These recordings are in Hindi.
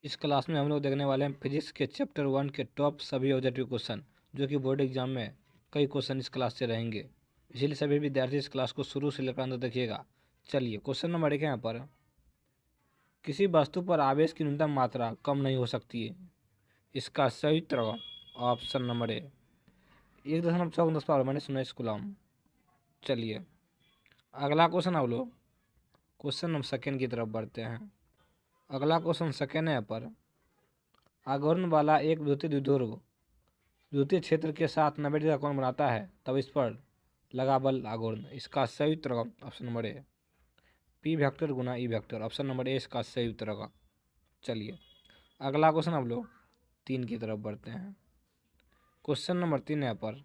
इस क्लास में हम लोग देखने वाले हैं फिजिक्स के चैप्टर 1 के टॉप सभी ऑब्जेक्टिव क्वेश्चन, जो कि बोर्ड एग्जाम में कई क्वेश्चन इस क्लास से रहेंगे। इसलिए सभी विद्यार्थी इस क्लास को शुरू से लेकर अंत देखिएगा। चलिए क्वेश्चन नंबर 1 है यहाँ पर, किसी वस्तु पर आवेश की न्यूनतम मात्रा कम नहीं हो सकती है। इसका सही उत्तर ऑप्शन नंबर ए 1.6 × 10⁻⁻⁹ कूलम। चलिए अगला क्वेश्चन आप लोग क्वेश्चन नंबर सेकेंड की तरफ बढ़ते हैं। अगला क्वेश्चन सेकेंड है यहाँ पर, आघूर्ण वाला एक विद्युतीय द्विध्रुव विद्युतीय क्षेत्र के साथ 90 डिग्री का कोण बनाता है, तब इस पर लगा बल आघूर्ण। इसका सही उत्तर option number A P vector गुना E vector. Option number A इसका सही उत्तर होगा। चलिए अगला क्वेश्चन आप लोग 3 की तरफ बढ़ते हैं। क्वेश्चन नंबर 3 यहाँ पर,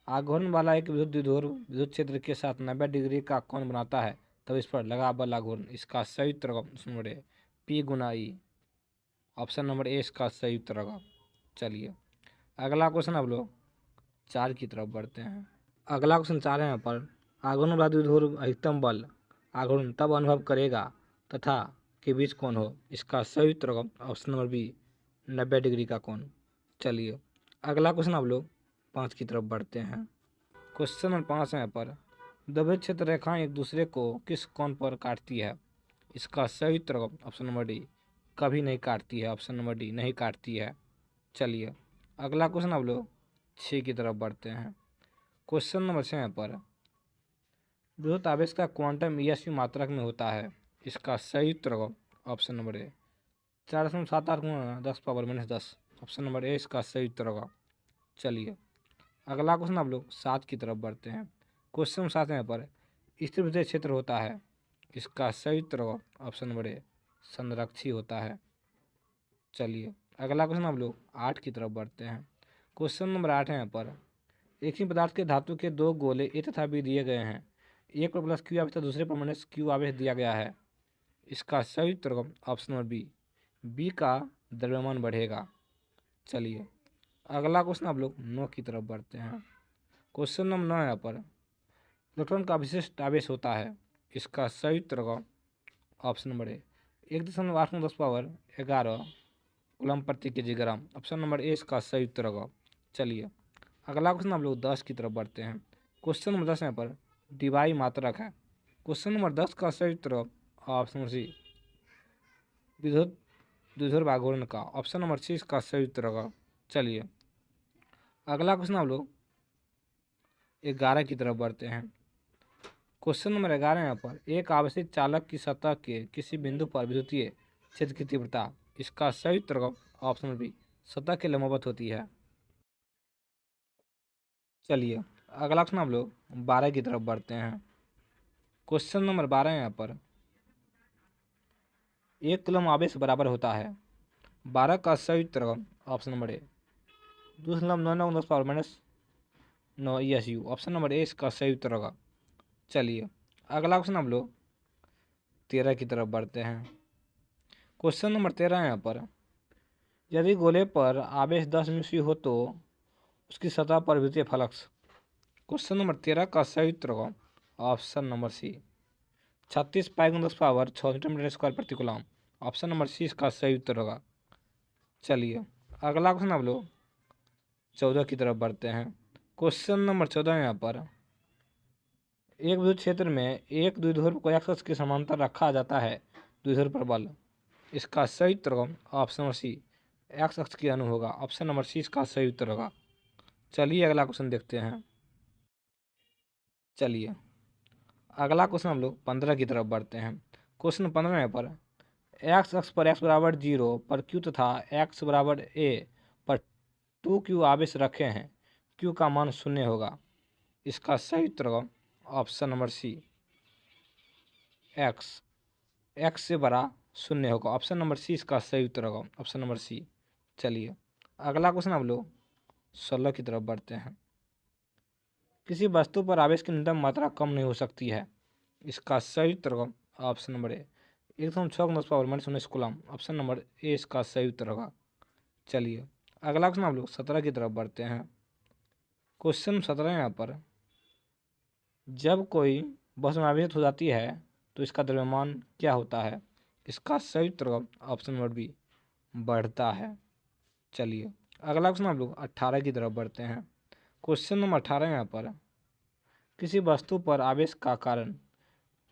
आघूर्ण वाला एक विद्युत द्विध्रुव विद्युत क्षेत्र के साथ 90 डिग्री का कोण बनाता है, तब इस पर लगा बल आघूर्ण। इसका सही उत्तर ऑप्शन नंबर ए पी गुना ई। ऑप्शन नंबर ए इसका सही उत्तर होगा। चलिए अगला क्वेश्चन आप लोग 4 की तरफ बढ़ते हैं। अगला क्वेश्चन 4 है यहाँ पर, आघूर्ण वाला द्विध्रुव अधिकतम बल आघूर्ण तब अनुभव करेगा तथा के बीच कौन हो। इसका सही उत्तर ऑप्शन नंबर बी 90 डिग्री का कोण। चलिए अगला क्वेश्चन आप लोग 5 की तरफ बढ़ते हैं। क्वेश्चन नंबर 5 है यहाँ पर, द्रव्य क्षेत्र रेखाएं एक दूसरे को किस कोण पर काटती है। इसका सही उत्तर ऑप्शन नंबर डी कभी नहीं काटती है। ऑप्शन नंबर डी नहीं काटती है। चलिए अगला क्वेश्चन आप लोग 6 की तरफ बढ़ते हैं। क्वेश्चन नंबर 6 यहाँ पर, विद्युत आवेश का क्वांटम ईएसयू मात्रक में होता है। इसका सही उत्तर option number A 4.78 × 10⁻⁻⁻। Option number A इसका सही उत्तर होगा। चलिए अगला क्वेश्चन आप लोग 7 की तरफ बढ़ते हैं। क्वेश्चन नंबर 7 यहाँ पर, स्थिर विद्युत क्षेत्र होता है। इसका सही उत्तर होगा ऑप्शन नंबर ए संरक्षी होता है। चलिए अगला क्वेश्चन आप लोग 8 की तरफ बढ़ते हैं। क्वेश्चन नंबर 8 है यहाँ पर, एक ही पदार्थ के धातु के दो गोले ए तथा बी दिए गए हैं। एक पर प्लस क्यू आवेश तथा दूसरे पर माइनस क्यू आवेश दिया गया है। इसका सही उत्तर ऑप्शन नंबर बी बी का द्रव्यमान बढ़ेगा। चलिए अगला क्वेश्चन आप लोग 9 की तरफ बढ़ते हैं। क्वेश्चन नंबर 9 यहाँ पर, इलेक्ट्रॉन का विशिष्ट आवेश होता है। इसका सही उत्तर ऑप्शन नंबर ए 1.8×10⁻11 कूलम प्रति किलोग्राम। ऑप्शन नंबर ए इसका सही उत्तर होगा। चलिए अगला क्वेश्चन आप लोग 10 की तरफ बढ़ते हैं। क्वेश्चन नंबर 10 यहाँ पर डिवाई मात्रक है। क्वेश्चन नंबर 10 का सही उत्तर ऑप्शन नंबर सी विद्युत द्विध्रुव आघूर्ण का। ऑप्शन नंबर सी इसका सही उत्तर होगा। चलिए अगला क्वेश्चन आप लोग 11 की तरफ बढ़ते हैं। क्वेश्चन नंबर 11 यहाँ पर, एक आवेशित चालक की सतह के किसी बिंदु पर विद्युतीय क्षेत्र की तीव्रता। इसका सही उत्तर ऑप्शन नंबर बी सतह के लंबवत होती है। चलिए अगला क्वेश्चन आप लोग 12 की तरफ बढ़ते हैं। क्वेश्चन नंबर 12 यहाँ पर, 1 कूलम आवेश बराबर होता है। 12 का सही उत्तर option number A 2.99×10⁻⁻9 ESU। Option number A इसका सही उत्तर होगा। चलिए अगला क्वेश्चन आप लोग 13 की तरफ बढ़ते हैं। क्वेश्चन नंबर 13 यहाँ पर, यदि गोले पर आवेश 10 म्यू हो तो उसकी सतह पर विद्युतीय फ्लक्स। क्वेश्चन नंबर 13 का सही उत्तर होगा ऑप्शन नंबर सी 36 π×10⁻6 सेंटीमीटर प्रति कूलम। ऑप्शन नंबर सी इसका सही उत्तर होगा। चलिए अगला क्वेश्चन आप लोग 14 की तरफ बढ़ते हैं। क्वेश्चन नंबर 14 यहाँ पर, एक विद्युत क्षेत्र में एक द्विध्रुव को एक्स अक्ष के समांतर रखा जाता है। द्विध्रुव पर बल। इसका सही उत्तर ऑप्शन नंबर सी एक्स अक्ष के अनुरूप होगा। ऑप्शन नंबर सी इसका सही उत्तर होगा। चलिए अगला क्वेश्चन देखते हैं। चलिए अगला क्वेश्चन हम लोग 15 की तरफ बढ़ते हैं। क्वेश्चन 15 यहाँ पर, एक्स अक्ष पर x बराबर 0 पर q तथा x बराबर a पर 2q आवेश रखे हैं। q का मान 0 होगा। इसका सही उत्तर ऑप्शन नंबर सी x से बड़ा 0 होगा। ऑप्शन नंबर सी इसका सही उत्तर होगा। Option number C. चलिए अगला क्वेश्चन आप लोग 16 की तरफ बढ़ते हैं। किसी वस्तु पर आवेश की न्यूनतम मात्रा कम नहीं हो सकती है। इसका सही उत्तर option number A 1.6×10⁻⁻19 coulomb. Option number A इसका सही उत्तर होगा। चलिए अगला क्वेश्चन आप लोग 17 की तरफ बढ़ते हैं। क्वेश्चन 17 यहाँ पर, जब कोई वस्तु आवेशित हो जाती है तो इसका द्रव्यमान क्या होता है। इसका सही उत्तर ऑप्शन नंबर बी बढ़ता है। चलिए अगला क्वेश्चन हम लोग 18 की तरफ बढ़ते हैं। क्वेश्चन नंबर 18 यहाँ पर, किसी वस्तु पर आवेश का कारण,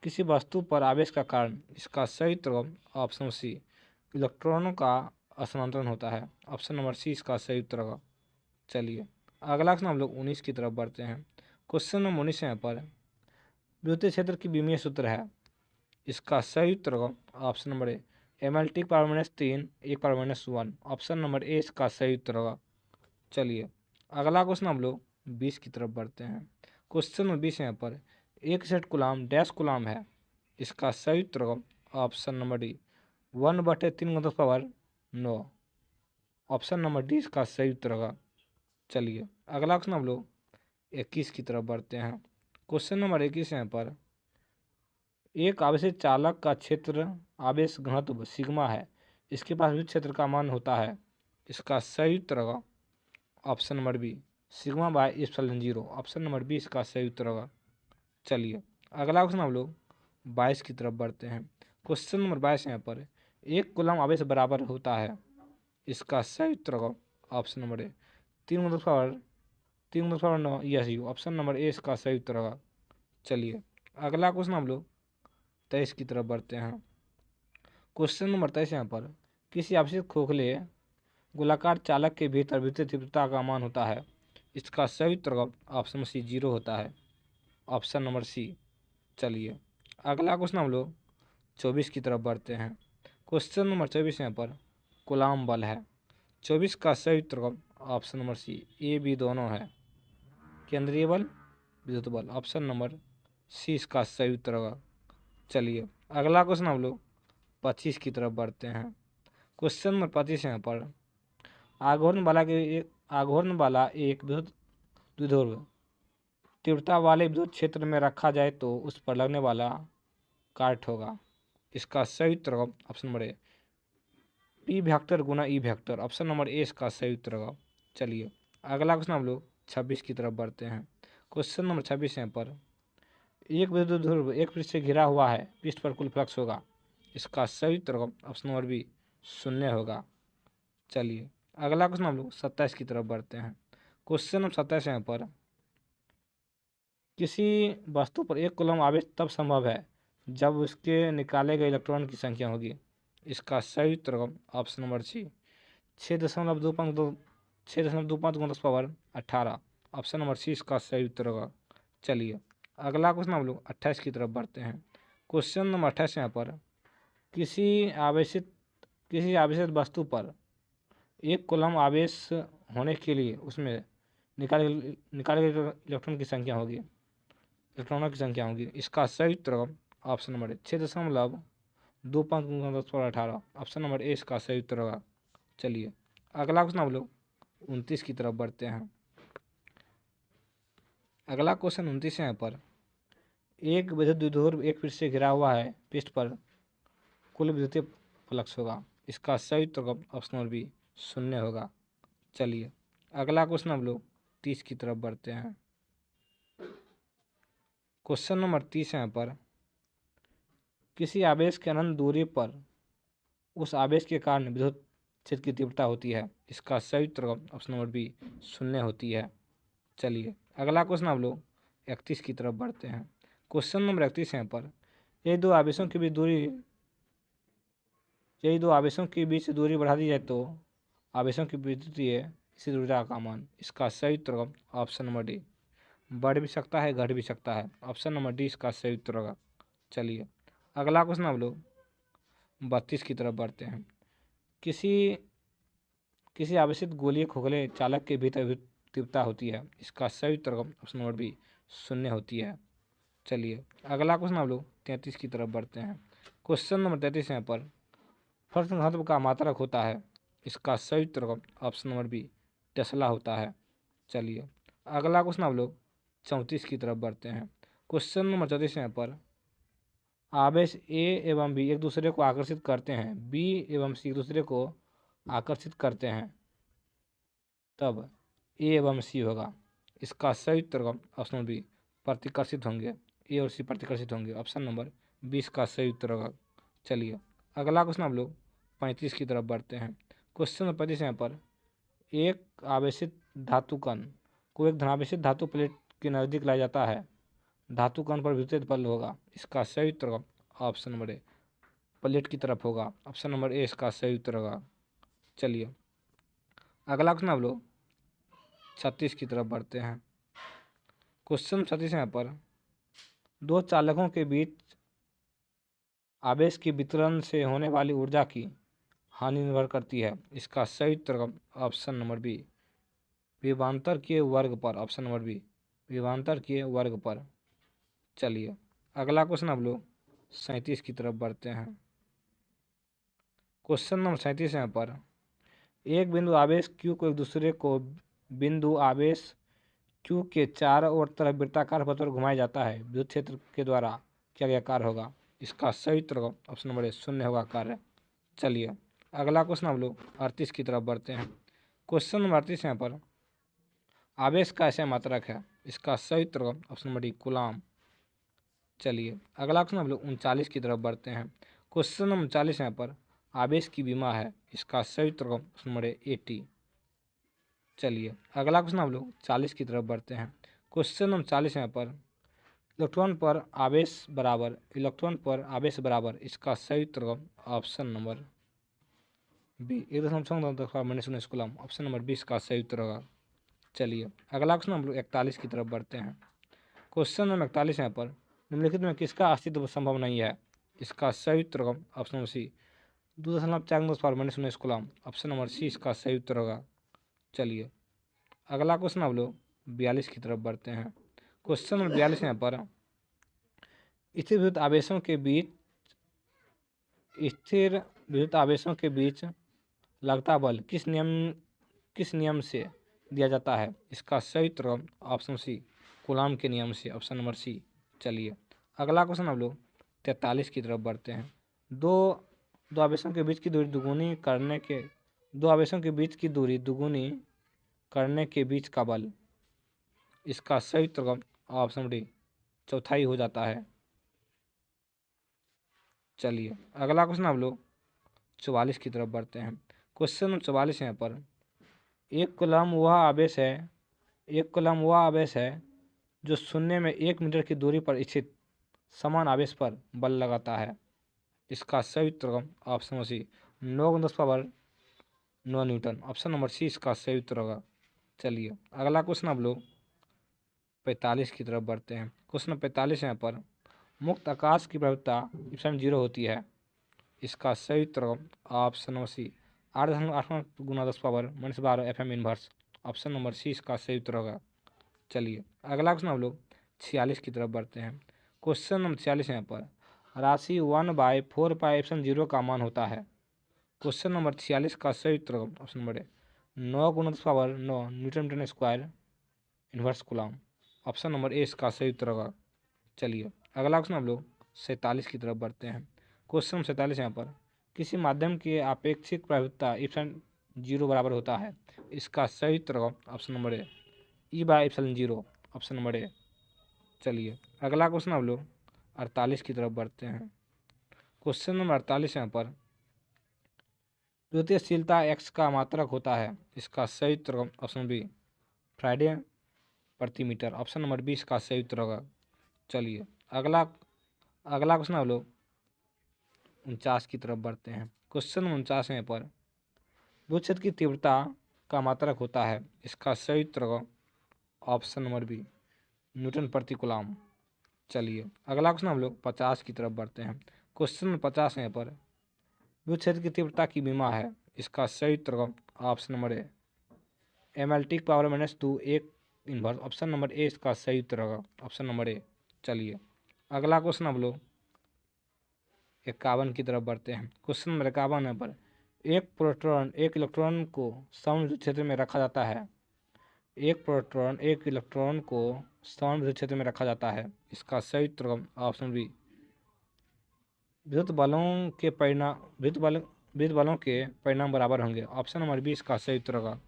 किसी वस्तु पर आवेश का कारण इसका सही उत्तर ऑप्शन सी इलेक्ट्रॉनों का स्थानांतरण होता है। ऑप्शन नंबर सी इसका सही उत्तर होगा। चलिए अगला क्वेश्चन हम लोग 19 की तरफ बढ़ते हैं। क्वेश्चन नंबर 19 यहाँ पर, विद्युतीय क्षेत्र की विमीय सूत्र है, इसका सही उत्तर होगा option number A mL/3 1/-1। Option number A इसका सही उत्तर होगा। चलिए अगला क्वेश्चन हम लोग 20 की तरफ बढ़ते हैं। क्वेश्चन नंबर 20 यहाँ पर, एक सेट गुलाम डैश गुलाम है, इसका सही उत्तर होगा option number D 1/3 × 10⁻⁹। Option number D इसका सही उत्तर होगा। चलिए अगला क्वेश्चन हम लोग 21 की तरफ बढ़ते हैं। क्वेश्चन नंबर 21 यहाँ पर, एक आवेशित चालक का क्षेत्र आवेश घनत्व सिग्मा है, इसके पास विद्युत क्षेत्र का मान होता है, इसका सही उत्तर होगा option number B σ/ε0। Option number B इसका सही उत्तर होगा। चलिए अगला क्वेश्चन हम लोग 22 की तरफ बढ़ते हैं। क्वेश्चन नंबर 22 यहाँ पर, एक कूलम आवेश बराबर होता है, इसका सही उत्तर होगा option number A 3×9। Yes you. Option number A इसका सही उत्तर होगा। चलिए अगला क्वेश्चन हम लोग 23 की तरफ बढ़ते हैं। क्वेश्चन नंबर 23 यहाँ पर, किसी आवेशित खोखले गोलाकार चालक के भीतर विद्युत तीव्रता का मान होता है, इसका सही उत्तर ऑप्शन सी 0 होता है। Option number C. चलिए अगला क्वेश्चन हम लोग 24 की तरफ बढ़ते हैं। क्वेश्चन नंबर 24 यहाँ पर, कूलाम बल है, 24 का सही उत्तर option number C A B दोनों है। केंद्रीय बल विद्युत बल, ऑप्शन नंबर सी इसका सही उत्तर होगा। चलिए अगला क्वेश्चन हम लोग 25 की तरफ बढ़ते हैं। क्वेश्चन नंबर 25 यहाँ पर, आघूर्ण वाला एक विद्युत द्विध्रुव तीव्रता वाले विद्युत क्षेत्र में रखा जाए तो उस पर लगने वाला काट होगा, इसका सही उत्तर होगा option number A P vector गुना E vector. Option number A इसका सही उत्तर होगा। चलिए अगला क्वेश्चन हम लोग 26 की तरफ बढ़ते हैं। क्वेश्चन नंबर 26 यहाँ पर, एक विद्युत ध्रुव एक पृष्ठ से घिरा हुआ है, पृष्ठ पर कुल फ्लक्स होगा, इसका सही उत्तर ऑप्शन नंबर बी 0 होगा। चलिए अगला क्वेश्चन हम लोग 27 की तरफ बढ़ते हैं। क्वेश्चन नंबर 27 यहाँ पर, किसी वस्तु पर एक कूलम आवेश तब संभव है जब उसके निकाले गए इलेक्ट्रॉन की संख्या होगी, इसका सही उत्तर option number C 6.25×10⁻18। Option number C इसका सही उत्तर होगा। चलिए अगला क्वेश्चन हम लोग 28 की तरफ बढ़ते हैं। क्वेश्चन नंबर 28 यहाँ पर, किसी आवेशित वस्तु पर एक कूलम आवेश होने के लिए उसमें निकाले गए इलेक्ट्रॉनों की संख्या होगी, इसका सही उत्तर option number 6.25×10⁻18। Option number A इसका सही उत्तर होगा। चलिए अगला क्वेश्चन हम लोग 29 की तरफ बढ़ते हैं। अगला क्वेश्चन 29 यहाँ पर, एक विद्युत द्विध्रुव एक पृष्ठ से घिरा हुआ है, पृष्ठ पर कुल विद्युतीय फ्लक्स होगा, इसका सही उत्तर ऑप्शन नंबर बी 0 होगा। चलिए अगला क्वेश्चन हम लोग 30 की तरफ बढ़ते हैं। क्वेश्चन नंबर 30 यहाँ पर, किसी आवेश के अनंत दूरी पर उस आवेश के कारण विद्युत क्षेत्र की तीव्रता होती है, इसका सही उत्तर ऑप्शन नंबर बी 0 होती है। चलिए अगला क्वेश्चन हम लोग 31 की तरफ बढ़ते हैं। क्वेश्चन नंबर 31 यहाँ पर, यदि दो आवेशों के बीच दूरी बढ़ा दी जाए तो आवेशों की विद्युतीय स्थिर ऊर्जा का मान, इसका सही उत्तर ऑप्शन नंबर डी बढ़ भी सकता है घट भी सकता है। ऑप्शन नंबर डी इसका सही उत्तर होगा। चलिए अगला क्वेश्चन हम लोग 32 की तरफ बढ़ते हैं। किसी आवेशित गोलीय खोखले चालक के भीतर तीव्रता होती है, इसका सही उत्तर ऑप्शन नंबर बी 0 होती है। चलिए अगला क्वेश्चन हम लोग 33 की तरफ बढ़ते हैं। क्वेश्चन नंबर 33 यहाँ पर, फ्लक्स घनत्व का मात्रक होता है, इसका सही उत्तर ऑप्शन नंबर बी टेस्ला होता है। चलिए अगला क्वेश्चन हम लोग 34 की तरफ बढ़ते हैं। क्वेश्चन नंबर 34 यहाँ पर, आवेश ए एवं बी एक दूसरे को आकर्षित करते हैं, बी एवं सी एक दूसरे को आकर्षित करते हैं, तब ए एवं सी होगा, इसका सही उत्तर ऑप्शन बी प्रतिकर्षित होंगे, ए और सी प्रतिकर्षित होंगे। ऑप्शन नंबर 20 का सही उत्तर होगा। चलिए अगला क्वेश्चन हम लोग 35 की तरफ बढ़ते हैं। क्वेश्चन नंबर 35 यहाँ पर एक आवेशित धातु कण को एक धनावेशित धातु प्लेट के नज़दीक लाया जाता है, धातु कण पर विद्युत बल होगा, इसका सही उत्तर होगा ऑप्शन नंबर ए, प्लेट की तरफ होगा। ऑप्शन नंबर ए इसका सही उत्तर होगा। चलिए अगला क्वेश्चन आप लोग 36 की तरफ बढ़ते हैं। क्वेश्चन 36 यहाँ पर दो चालकों के बीच आवेश के वितरण से होने वाली ऊर्जा की हानि निर्भर करती है, इसका सही उत्तर ऑप्शन नंबर बी, विभवांतर के वर्ग पर। ऑप्शन नंबर बी, विभवांतर के वर्ग पर। चलिए अगला क्वेश्चन आप लोग 37 की तरफ बढ़ते हैं। क्वेश्चन नंबर 37 यहाँ पर एक बिंदु आवेश Q को एक दूसरे को बिंदु आवेश Q के चारों ओर तरफ वृत्ताकार पथ पर घुमाया जाता है, विद्युत क्षेत्र के द्वारा किया गया कार्य होगा, इसका सही उत्तर ऑप्शन नंबर ए, शून्य होगा कार्य। चलिए अगला क्वेश्चन आप लोग 38 की तरफ बढ़ते हैं। क्वेश्चन नंबर 38 यहाँ पर आवेश का ऐसा मात्रक है, इसका सही उत्तर ऑप्शन नंबर डी, कूलाम। चलिए अगला क्वेश्चन आप लोग 39 की तरफ बढ़ते हैं। क्वेश्चन नंबर 40 यहाँ पर आवेश की विमा है, इसका सही उत्तर ऑप्शन नंबर ए, 80। चलिए अगला क्वेश्चन आप लोग 40 की तरफ बढ़ते हैं। क्वेश्चन नंबर 40 यहाँ पर इलेक्ट्रॉन पर आवेश बराबर, इसका सही उत्तर option number B, 1.10 coulomb. Option number 20 का सही उत्तर होगा। चलिए अगला क्वेश्चन हम लोग 41 की तरफ बढ़ते हैं। क्वेश्चन नंबर 41 यहाँ पर निम्नलिखित में किसका अस्तित्व संभव नहीं है, इसका सही उत्तर option number C, 2.4 coulomb. Option number C इसका सही उत्तर होगा। चलिए अगला क्वेश्चन आप लोग 42 की तरफ बढ़ते हैं। क्वेश्चन नंबर 42 यहाँ पर स्थिर विद्युत आवेशों के बीच लगता बल किस नियम से दिया जाता है, इसका सही उत्तर ऑप्शन सी, कूलाम के नियम से। Option number C. चलिए अगला क्वेश्चन हम लोग 43 की तरफ बढ़ते हैं। दो आवेशों के बीच की दूरी दुगुनी करने के बीच का बल, इसका सही उत्तर ऑप्शन डी, चौथाई हो जाता है। चलिए अगला क्वेश्चन आप लोग 44 की तरफ बढ़ते हैं। क्वेश्चन नंबर 44 यहाँ पर एक कूलम वह आवेश है जो शून्य में 1 मीटर की दूरी पर स्थित समान आवेश पर बल लगाता है, इसका सही उत्तर option C, 9 newton. Option number C इसका सही उत्तर होगा। चलिए अगला क्वेश्चन आप लोग 45 की तरफ बढ़ते हैं। क्वेश्चन 45 यहाँ पर मुक्त आकाश की प्रवृत्ता इप्सिलॉन 0 होती है, इसका सही उत्तर ऑप्शन नंबर सी, 8.8 गुना 10⁻12 FM inverse. Option number C इसका सही उत्तर होगा। चलिए अगला क्वेश्चन आप लोग 46 की तरफ बढ़ते हैं। क्वेश्चन नंबर 46 यहाँ पर राशि 1/4πε0 का मान होता है, क्वेश्चन नंबर 46 का सही उत्तर option number 9 × 10⁻9 newton square inverse coulomb. Option number A इसका सही उत्तर होगा। चलिए अगला क्वेश्चन आप लोग 47 की तरफ बढ़ते हैं। क्वेश्चन 47 यहाँ पर किसी माध्यम की आपेक्षिक प्रवृत्ता इप्सिलॉन 0 बराबर होता है, इसका सही उत्तर ऑप्शन नंबर ए, E/εप्सिलॉन 0। Option number A. चलिए अगला क्वेश्चन आप लोग 48 की तरफ बढ़ते हैं। क्वेश्चन नंबर 48 यहाँ पर द्युतियशीलता x का मात्रक होता है, इसका सही उत्तर ऑप्शन बी, फ्राइडे प्रति मीटर। ऑप्शन नंबर 20 का सही उत्तर होगा। चलिए अगला क्वेश्चन आप लोग 49 की तरफ बढ़ते हैं। क्वेश्चन 49 में पर विद्युत क्षेत्र की तीव्रता का मात्रक होता है, इसका सही उत्तर ऑप्शन नंबर बी, न्यूटन प्रति कूलम। चलिए अगला क्वेश्चन हम लोग 50 की तरफ बढ़ते हैं। क्वेश्चन 50 में पर विद्युत क्षेत्र की तीव्रता की विमा है, इसका सही उत्तर option number A, mL/2 1 inverse. Option number A इसका सही उत्तर होगा। Option number A. चलिए अगला क्वेश्चन हम लोग 51 की तरफ बढ़ते हैं। क्वेश्चन नंबर 51 पर एक इलेक्ट्रॉन को समान विद्युत क्षेत्र में रखा जाता है, इसका सही उत्तर ऑप्शन बी, विद्युत बलों के परिणाम बराबर होंगे। ऑप्शन नंबर बी इसका सही उत्तर होगा।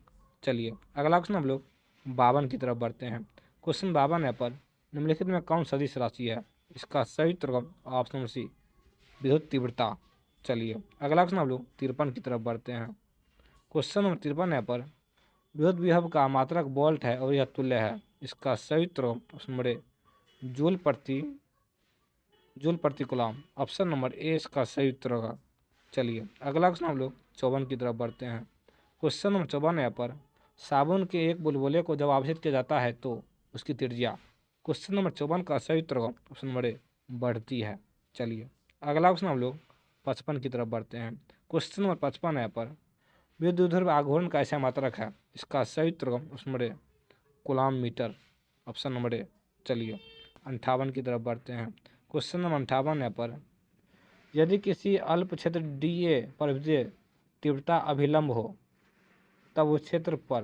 चलिए अगला क्वेश्चन हम लोग 52 की तरफ बढ़ते हैं। क्वेश्चन 52 है पर निम्नलिखित में कौन सदिश राशि है, इसका सही उत्तर ऑप्शन नंबर सी, विद्युत तीव्रता। चलिए अगला क्वेश्चन हम लोग 53 की तरफ बढ़ते हैं। क्वेश्चन नंबर 53 यहाँ पर विद्युत विभव का मात्रक वोल्ट है और यह तुल्य है। इसका सही उत्तर ऑप्शन नंबर ए जूल प्रति कूलम। ऑप्शन नंबर ए इसका सही उत्तर होगा। चलिए अगला क्वेश्चन हम लोग 54 की तरफ बढ़ते हैं। क्वेश्चन नंबर 54 यहाँ पर साबुन के एक बुलबुले को जब आवेशित किया जाता है तो उसकी त्रिज्या। क्वेश्चन नंबर 54 का सही उत्तर होगा ऑप्शन नंबर ए बढ़ती है। चलिए अगला क्वेश्चन हम लोग 55 की तरफ बढ़ते हैं। क्वेश्चन नंबर 55 यहाँ पर विद्युत आघूर्ण का ऐसा मात्रक है। इसका सही उत्तर होगा option number A coulomb metre. Option number A. चलिए 58 की तरफ बढ़ते हैं। क्वेश्चन नंबर 58 यहाँ पर यदि किसी अल्प क्षेत्र डीए पर विद्युत तीव्रता अभिलंब हो तब उस क्षेत्र पर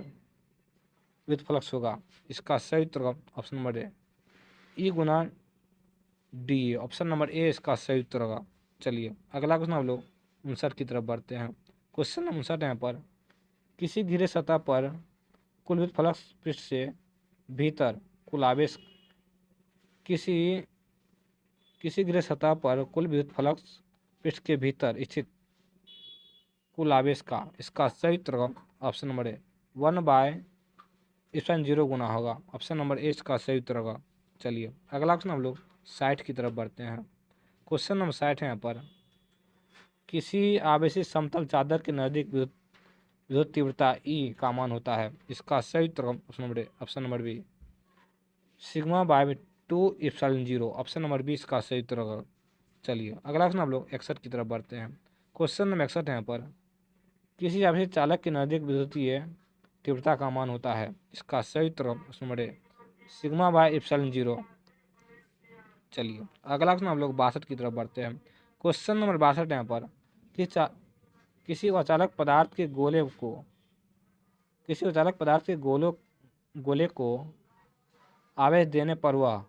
विद्युत फ्लक्स होगा। इसका सही उत्तर होगा option number A E Guna D. Option number A इसका सही उत्तर होगा। चलिए अगला क्वेश्चन हम लोग 59 की तरफ बढ़ते हैं। क्वेश्चन नंबर 59 यहाँ पर किसी घिरे सतह पर कुल विद्युत फ्लक्स पृष्ठ से भीतर कुल आवेश किसी घिरे सतह पर कुल विद्युत फ्लक्स पृष्ठ के भीतर स्थित कुल आवेश का। इसका सही उत्तर होगा ऑप्शन नंबर ए 1/0 गुना होगा। ऑप्शन नंबर ए इसका सही उत्तर होगा। चलिए अगला क्वेश्चन हम लोग 60 की तरफ बढ़ते हैं। क्वेश्चन नंबर 60 है यहाँ पर किसी आवेशित समतल चादर के नजदीक विद्युत तीव्रता ई का मान होता है। इसका सही उत्तर option number B σ/2ε0। Option number B इसका सही उत्तर होगा। चलिए अगला क्वेश्चन हम लोग 61 की तरफ बढ़ते हैं। क्वेश्चन नंबर 61 यहाँ पर किसी आवेशित चालक के नजदीक विद्युतीय तीव्रता का मान होता है। इसका सही उत्तर ऑप्शन नंबर ए σ/ε0। चलिए अगला क्वेश्चन हम लोग 62 की तरफ बढ़ते हैं। क्वेश्चन नंबर 62 यहाँ पर किसी अचालक पदार्थ के गोले को आवेश देने पर वह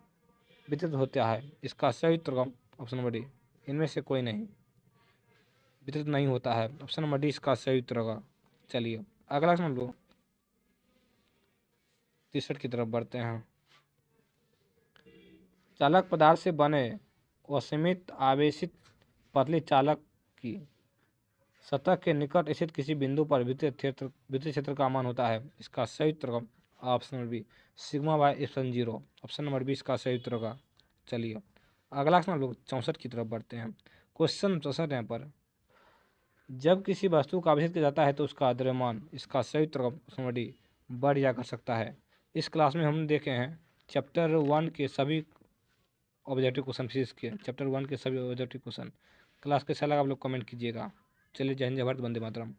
विद्युत होता है। इसका सही उत्तर ऑप्शन नंबर डी इनमें से कोई नहीं विद्युत नहीं होता है। ऑप्शन नंबर डी इसका सही उत्तर होगा। चलिए अगला क्वेश्चन हम लोग 63 की तरफ बढ़ते हैं। चालक पदार्थ से बने असीमित आवेशित पतली चालक की सतह के निकट स्थित किसी बिंदु पर विद्युत क्षेत्र का मान होता है। इसका सही उत्तर option number B σ/ε0। Option number B इसका सही उत्तर होगा। चलिए अगला क्वेश्चन हम लोग 64 की तरफ बढ़ते हैं। क्वेश्चन 64 यहाँ पर जब किसी वस्तु का आवेशित किया जाता है तो उसका द्रव्यमान। इसका सही उत्तर ऑप्शन नंबर डी बढ़ या घट सकता है। इस क्लास में हम देखे हैं चैप्टर 1 के सभी ऑब्जेक्टिव क्वेश्चन फिजिक्स के चैप्टर 1 के सभी ऑब्जेक्टिव क्वेश्चन। क्लास कैसा लगा आप लोग कमेंट कीजिएगा। चलिए जय हिंद जय भारत वंदे मातरम।